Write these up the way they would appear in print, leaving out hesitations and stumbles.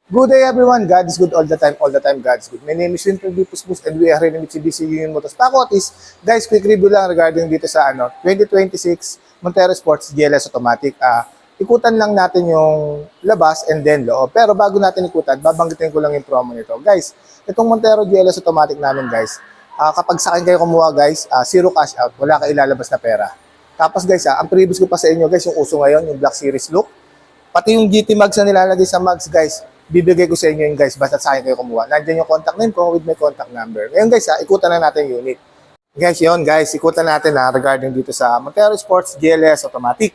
Good day everyone, God is good all the time God is good. My name is Winter B. Puspus and we are here in Mitsubishi Union Motors Pacotis. Guys, quick review lang regarding dito sa 2026 Montero Sports GLS Automatic. Ikutan lang natin yung labas and then loob. Pero bago natin ikutan, babanggitin ko lang yung promo nito. Guys, itong Montero GLS Automatic namin guys, kapag sa akin kayo kumuha guys, zero cash out, wala kayo ilalabas na pera. Tapos guys, ang previous ko pa sa inyo guys, yung uso ngayon, yung Black Series look. Pati yung GT mags na nilalagay sa mags, guys, bibigay ko sa inyo yung guys, basta sa akin kayo kumuha. Nandiyan yung contact name ko with my contact number. Ngayon guys, ikutan na natin yung unit. Guys, yun guys, ikutan natin regarding dito sa Montero Sports GLS Automatic.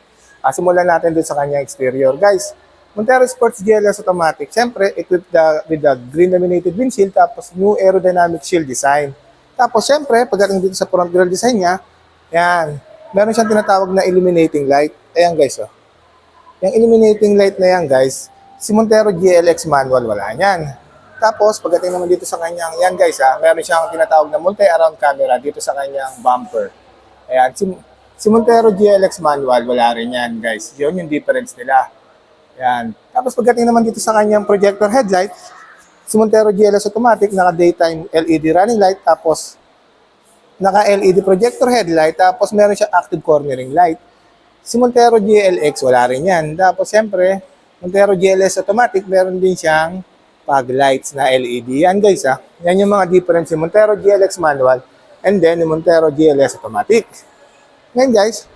Simulan natin dun sa kanyang exterior. Guys, Montero Sports GLS Automatic, siyempre, equipped with the green laminated windshield, tapos new aerodynamic shield design. Tapos siyempre, pagdating dito sa front grille design niya, yan, meron siyang tinatawag na illuminating light. Ayan guys, oh. Yung illuminating light na yan guys, si Montero GLX manual wala yan. Tapos pagdating naman dito sa kanyang, yan guys meron siyang tinatawag na multi-around camera dito sa kanyang bumper. Ayan, si Montero GLX manual wala rin yan guys. Yun yung difference nila. Ayan. Tapos pagdating naman dito sa kanyang projector headlight, si Montero GLS automatic, naka daytime LED running light, tapos naka LED projector headlight, tapos meron siyang active cornering light. Si Montero GLX, wala rin yan. Tapos, siyempre, Montero GLS Automatic, meron din siyang fog lights na LED. Yan, guys, Yan yung mga difference yung Montero GLX manual and then yung Montero GLS Automatic. Ngayon, guys,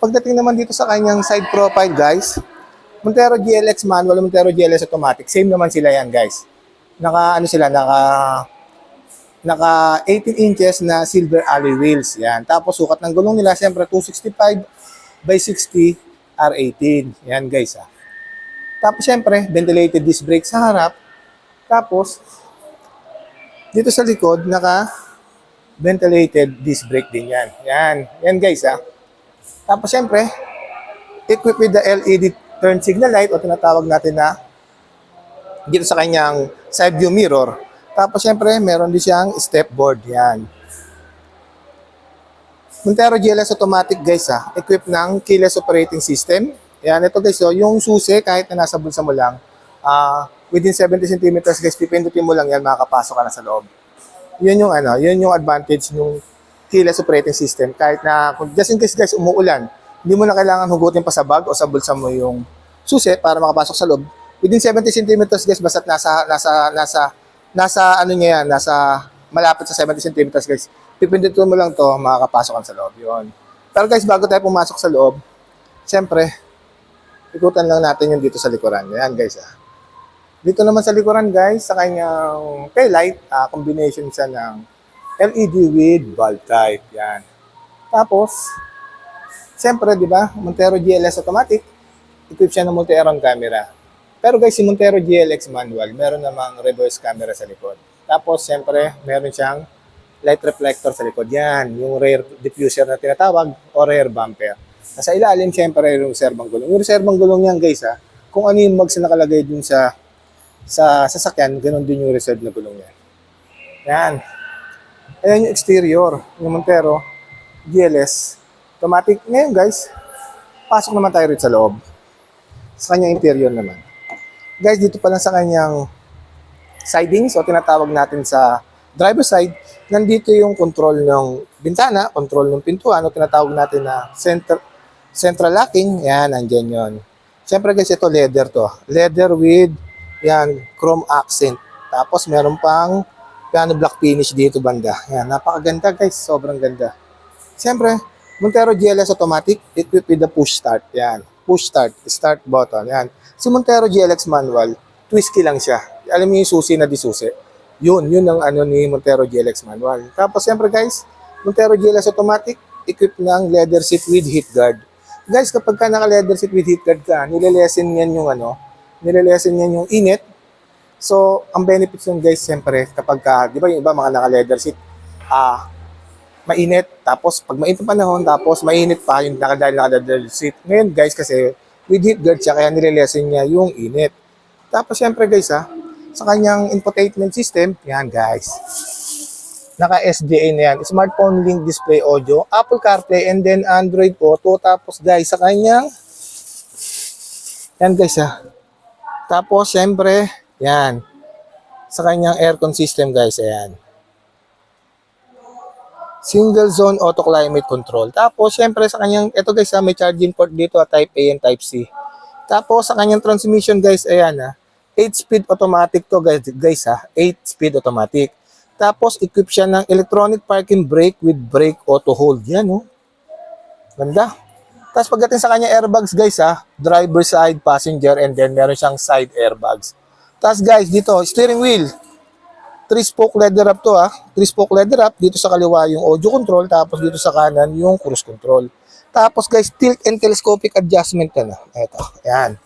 pagdating naman dito sa kanyang side profile, guys, Montero GLX manual and Montero GLS Automatic, same naman sila yan, guys. Naka 18 inches na silver alloy wheels. Yan. Tapos, sukat ng gulong nila, siyempre, 265 by 60 R18. Yan guys Tapos syempre, ventilated disc brake sa harap. Tapos, dito sa likod, naka-ventilated disc brake din yan. Yan guys Tapos syempre, equipped with the LED turn signal light o tinatawag natin na dito sa kanyang side view mirror. Tapos syempre, meron din siyang step board. Yan. Montero GLS Automatic guys equipped ng keyless operating system. Yan, ito guys yung susi kahit na nasa bulsa mo lang, within 70 centimeters guys, pipindutin mo lang yan, makakapasok ka na sa loob. Yun yung advantage ng keyless operating system. Kahit na, just in case guys, umuulan, hindi mo na kailangan hugutin pa sa bag o sa bulsa mo yung susi para makapasok sa loob. Within 70 centimeters guys, basta't nasa malapit sa 70 centimeters guys, pipindutin mo lang to, makakapasok ka sa loob. Yun. Pero guys, bago tayo pumasok sa loob, siyempre, ikutan lang natin yung dito sa likuran. Yan guys Dito naman sa likuran guys, sa kanyang taillight, combination siya ng LED with bulb type. Yan. Tapos, siyempre, di ba, Montero GLS Automatic, equipped siya ng multi-around camera. Pero guys, si Montero GLX manual, meron namang reverse camera sa likod. Tapos, siyempre, meron siyang light reflector sa likod. Yan, yung rear diffuser na tinatawag o rear bumper. Sa ilalim, siyempre, yung reserbang gulong. Yung reserbang gulong yan, guys, kung ano yung mags na nakalagay dun sa sasakyan, ganun din yung reserve na gulong yan. Yan. Ayan yung exterior, yung Montero GLS Automatic. Ngayon, guys, pasok naman tayo rin sa loob. Sa kanyang interior naman. Guys, dito pa lang sa kanyang sidings o tinatawag natin sa driver side, nandito yung control ng bintana, control ng pintuan, o tinatawag natin na central locking. Yan, nandyan yun. Siyempre guys, ito leather to. Leather with yan, chrome accent. Tapos meron pang piano black finish dito banda. Yan, napakaganda guys, sobrang ganda. Siyempre, Montero GLS Automatic, equipped with the push start. Yan, push start button. Yan. Si Montero GLX manual, twist key lang siya. Alam mo yung susi na disusi. Yun ang ni Montero GLX manual. Tapos siyempre guys, Montero GLS Automatic, equipped ng leather seat with heat guard. Guys, kapag ka naka-leather seat with heat guard ka, nililesen yan yung init. So, ang benefits nun guys, siyempre, kapag ka, di ba yung iba mga naka-leather seat, mainit, tapos pag mainit ang panahon, tapos mainit pa yung naka-leather seat. Ngayon guys, kasi with heat guard siya, kaya nililesen niya yung init. Tapos siyempre guys sa kanyang infotainment system, yan guys. Naka-SDA na yan. Smartphone link display audio, Apple CarPlay, and then Android Auto. Tapos guys, sa kanyang, yan guys Tapos syempre, Yan. Sa kanyang aircon system guys, ayan. Single zone auto climate control. Tapos, syempre sa kanyang, ito guys may charging port dito, type A and type C. Tapos, sa kanyang transmission guys, ayan 8-speed automatic to guys 8-speed automatic. Tapos, equip siya ng electronic parking brake with brake auto hold. Yan, oh. Ganda. Tapos, pagdating sa kanyang airbags guys driver side, passenger, and then meron siyang side airbags. Tapos guys, dito, steering wheel. 3-spoke leather wrap to 3-spoke leather wrap. Dito sa kaliwa yung audio control. Tapos dito sa kanan yung cruise control. Tapos guys, tilt and telescopic adjustment na. Ito, ayan.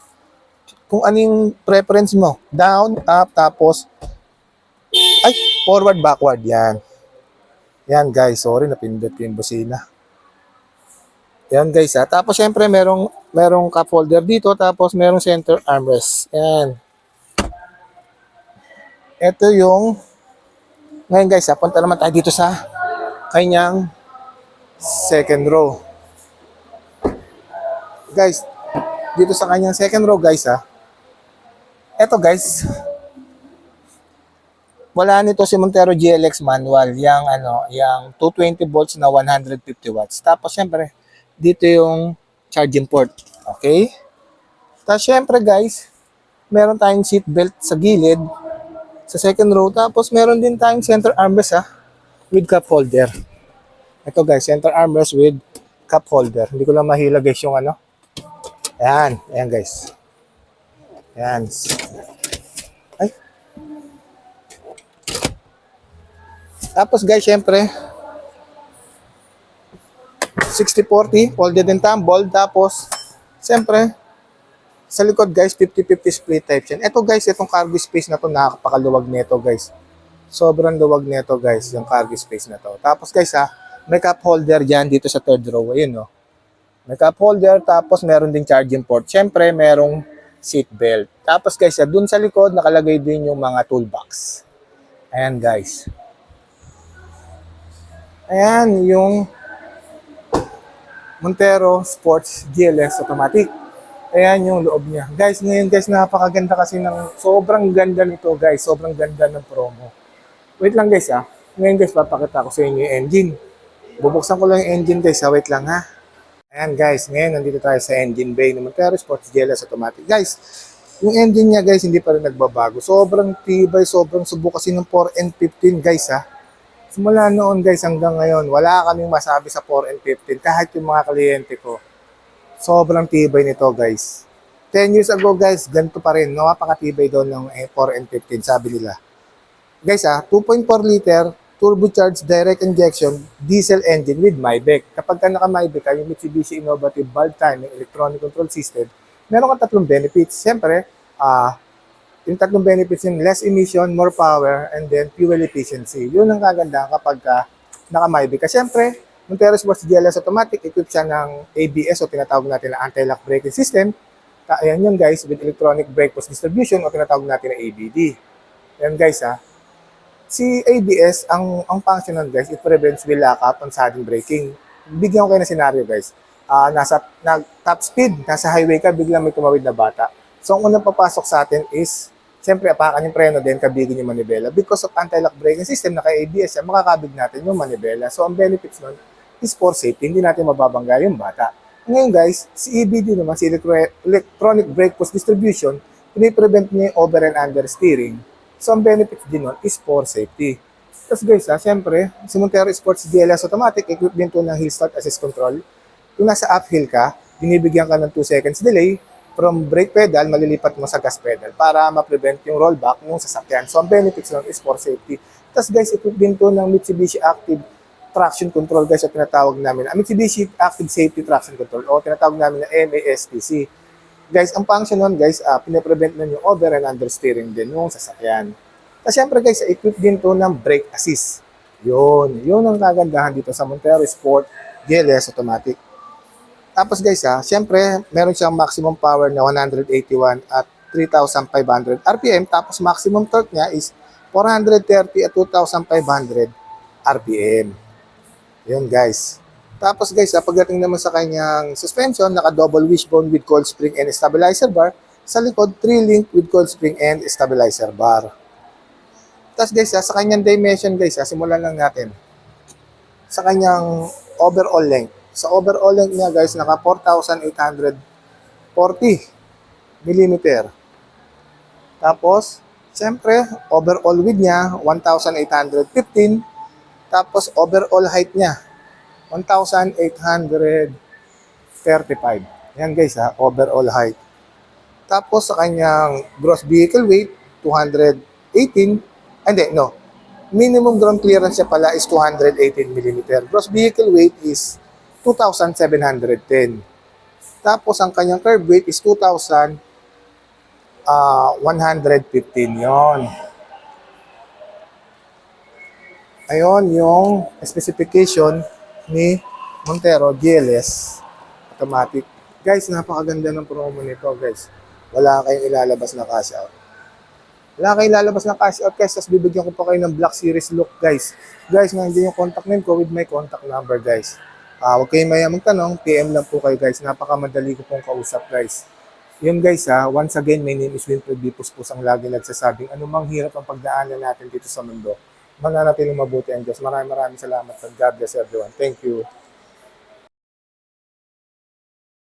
Kung anong preference mo. Down, up, tapos forward, backward. Yan. Yan guys, sorry, napindot yung busina. Yan guys Tapos syempre merong cup holder dito. Tapos merong center armrest. Yan. Ito yung ngayon guys punta naman tayo dito sa kanyang second row. Guys, dito sa kanyang second row guys eto guys, wala nito si Montero GLX manual, yang 220 volts na 150 watts. Tapos syempre, dito yung charging port. Okay? Tapos syempre guys, meron tayong seat belt sa gilid sa second row. Tapos meron din tayong center armrest with cup holder. Ito guys, center armrest with cup holder. Hindi ko lang mahila guys yung Ayan, ayan guys. Ayan. Ay. Tapos guys, syempre 60-40, folded and tumbled. Tapos, syempre, sa likod guys, 50-50 split type yan. Ito guys, itong cargo space na to, nakakapakaluwag nito guys. Sobrang luwag nito guys, yung cargo space na to. Tapos guys may cup holder dyan dito sa third row. Ayun May cup holder, tapos meron din charging port. Siyempre, merong seat belt. Tapos guys, dun sa likod, nakalagay din yung mga toolbox. Ayan guys. Ayan, yung Montero Sports GLS Automatic. Ayan yung loob niya. Guys, ngayon guys, napakaganda kasi sobrang ganda nito guys. Sobrang ganda ng promo. Wait lang guys Ngayon guys, papakita ko sa inyo yung engine. Bubuksan ko lang yung engine guys Wait lang Ayan guys, ngayon nandito tayo sa engine bay ng Montero Sports GLS Automatic. Guys, yung engine niya guys, hindi pa rin nagbabago. Sobrang tibay, sobrang subok kasi ng 4N15 guys Simula noon guys hanggang ngayon, wala kaming masabi sa 4N15 kahit yung mga kliyente ko. Sobrang tibay nito guys. 10 years ago guys, ganito pa rin. Napakatibay doon ng 4N15 sabi nila. Guys 2.4 liter, turbocharged direct injection, diesel engine with Maybach. Kapag ka naka-Maybach yung Mitsubishi Innovative Valve Timing Electronic Control System, meron kang tatlong benefits. Siyempre, yung tatlong benefits yung less emission, more power, and then fuel efficiency. Yun ang kaganda kapag naka-Maybach ka. Siyempre, Montero Sports GLS Automatic, equipped siya ng ABS o tinatawag natin na anti-lock braking system. Ayan yun guys, with electronic brake post distribution o tinatawag natin na ABD. Ayan guys Si ABS, ang function nun guys, it prevents wheel lockup on sudden braking. Bigyan ko kayo ng scenario guys. Top speed, nasa highway ka, biglang may tumawid na bata. So ang unang papasok sa atin is siyempre, apakan yung preno din, kabigin yung manibela. Because of anti-lock braking system na kay ABS, makakabig natin yung manibela. So, ang benefits nun is for safety. Hindi natin mababangga yung bata. Ngayon guys, si EBD naman, si Electronic Brake Post Distribution, piniprevent niya yung over and under steering. So, ang benefits din nun is for safety. Tapos guys, siyempre, si Montero Sports GLS Automatic, equipped din to ng Hill Start Assist Control. Kung nasa uphill ka, binibigyan ka ng 2 seconds delay. From brake pedal, malilipat mo sa gas pedal para ma-prevent yung rollback ng sasakyan. So, ang benefits lang is for safety. Tapos guys, equipped din to ng Mitsubishi Active Traction Control guys, o tinatawag namin. Mitsubishi Active Safety Traction Control o tinatawag namin na MASTC. Guys, ang function nun guys, pinaprevent nun yung over and understeering din yung sasakyan. Tapos syempre guys, equipped din to ng brake assist. Yun ang kagandahan dito sa Montero Sport GLS Automatic. Tapos guys syempre, meron siyang maximum power na 181 at 3,500 RPM. Tapos maximum torque niya is 430 at 2,500 RPM. Yun guys. Tapos guys, pagdating naman sa kanyang suspension, naka double wishbone with coil spring and stabilizer bar. Sa likod, 3-link with coil spring and stabilizer bar. Tapos guys, sa kanyang dimension guys, simulan lang natin. Sa kanyang overall length. Sa overall length niya guys, naka 4,840 millimeter. Tapos, siyempre, overall width niya, 1,815. Tapos, overall height niya, 1,835. Yan guys overall height. Tapos, sa kanyang gross vehicle weight, 218. Hindi, no. Minimum ground clearance niya pala is 218 mm. Gross vehicle weight is 2,710. Tapos, ang kanyang curb weight is 2,115 yon. Ayon yung specification ni Montero GLS automatic. Guys, napakaganda ng promo nito, guys. Wala kayong ilalabas na cash out. Wala kayong ilalabas na cash out, guys. Tapos bibigyan ko pa kayo ng Black Series look, guys. Guys, nandiyan yung contact name ko with my contact number, guys. Huwag kayong maya magtanong, PM lang po kayo, guys. Napakamadali ko pong kausap, guys. Yun guys once again, my name is Winfred D. Puspos, ang lagi nagsasabing anumang hirap ang pagdaanan natin dito sa mundo, mananatiling mabuti ang Diyos. Maraming salamat. God bless everyone. Thank you.